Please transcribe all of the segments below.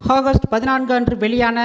August 14 அன்று வெளியான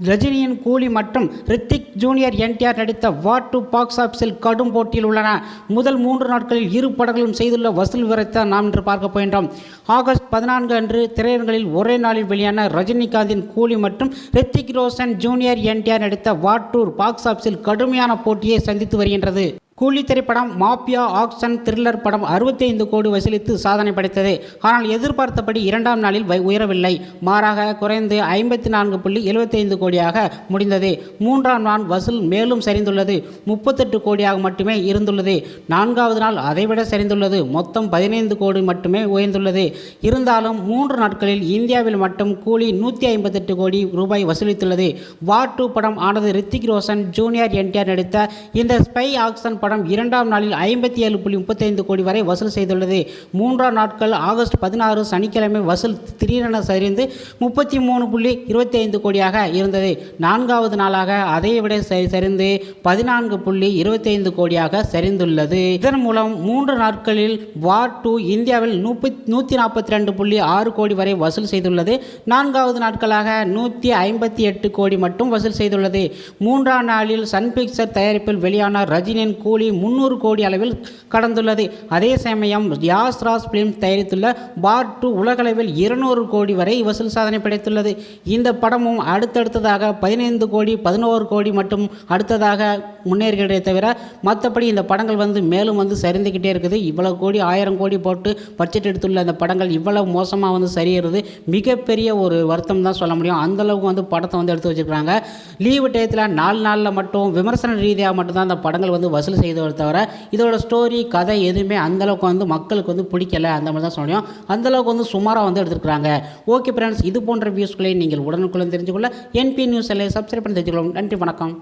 ரஜினியின் கூலி மற்றும் ரித்திக் ஜூனியர் என்டிஆர் நடித்த வார் 2 பாக்ஸ் ஆஃபீஸில் கடும் போட்டியில் உள்ளன. முதல் 3 நாட்களில் இரு படங்களும் செய்துள்ள வசூல் விவரத்தை நாம் இன்று பார்க்க போகின்றோம். ஆகஸ்ட் 14 அன்று திரையரங்களில் ஒரே நாளில் வெளியான ரஜினிகாந்தின் கூலி மற்றும் ரித்திக் ரோஷன் ஜூனியர் என்டிஆர் நடித்த வார் 2 பாக்ஸ் ஆஃபீஸில் கடுமையான போட்டியை சந்தித்து வருகின்றது. கூலி திரைப்படம் மாஃபியா ஆக்ஷன் த்ரில்லர் படம் 65 கோடி வசூலித்து சாதனை படைத்தது. ஆனால் எதிர்பார்த்தபடி இரண்டாம் நாளில் உயரவில்லை. மாறாக குறைந்து 54.75 கோடியாக முடிந்தது. மூன்றாம் நாள் வசூல் மேலும் சரிந்துள்ளது. 38 கோடியாக மட்டுமே இருந்துள்ளது. நான்காவது நாள் அதைவிட சரிந்துள்ளது. மொத்தம் 15 கோடி மட்டுமே உயர்ந்துள்ளது. இருந்தாலும் 3 நாட்களில் இந்தியாவில் மட்டும் கூலி 158 கோடி ரூபாய் வசூலித்துள்ளது. வார் 2 படம் ஆனது ரித்திக் ரோஷன் ஜூனியர் என்டிஆர் நடித்த இந்த ஸ்பை ஆக்ஷன் படம் இரண்டாம் நாளில் 57.35 கோடி வரை வசூல் செய்துள்ளது. மூன்றாம் நாட்கள் ஆகஸ்ட் 16 சனிக்கிழமை வசூல் திடீரென சரிந்து 33.25 கோடியாக இருந்தது. நான்காவது நாளாக அதைவிட சரிந்து 14.25 கோடியாக சரிந்துள்ளது. இதன் மூலம் 3 நாட்களில் வார் 2 இந்தியாவில் 142.6 கோடி வரை வசூல் செய்துள்ளது. நான்காவது நாட்களாக 158 கோடி மட்டும் வசூல் செய்துள்ளது. மூன்றாம் நாளில் சன் பிக்சர் தயாரிப்பில் வெளியான ரஜினியின் கூலி 300 கோடி அளவில் கடந்துள்ளது. அதே சமயம் யாஸ் ராஜ் பிலிம்ஸ் தயாரித்துள்ள வார் 2 உலகளவில் 200 கோடி வரை வசூல் சாதனை படைத்துள்ளது. இந்த படமும் அடுத்ததாக 15 கோடி 11 கோடி மட்டும் அடுத்ததாக முன்னேறுகிறதே தவிர மற்றபடி இந்த படங்கள் மேலும் சரிந்துக்கிட்டே இருக்குது. இவ்வளவு கோடி 1000 கோடி போட்டு பட்ஜெட் எடுத்துள்ள அந்த படங்கள் இவ்வளவு மோசமாக சரிகிறது மிகப்பெரிய ஒரு வருத்தம் தான் சொல்ல முடியும். அந்தளவுக்கு படத்தை எடுத்து வச்சுருக்காங்க. லீவு டயத்தில் 4 நாளில் மட்டும் விமர்சன ரீதியாக மட்டும்தான் அந்த படங்கள் வசூல் செய்ததை தவிர இதோட ஸ்டோரி கதை எதுவுமே அந்தளவுக்கு மக்களுக்கு பிடிக்கல. அந்த மாதிரி தான் சொல்ல முடியும். அந்தளவுக்கு சுமாராக எடுத்துருக்காங்க. ஓகே ஃப்ரெண்ட்ஸ், இது போன்ற வியூஸ்களை நீங்கள் உடனுக்குள்ள தெரிஞ்சுக்கொள்ள என்பி நியூஸ் சப்ஸ்கிரைப் பண்ணி தெரிஞ்சுக்கலாம். நன்றி, வணக்கம்.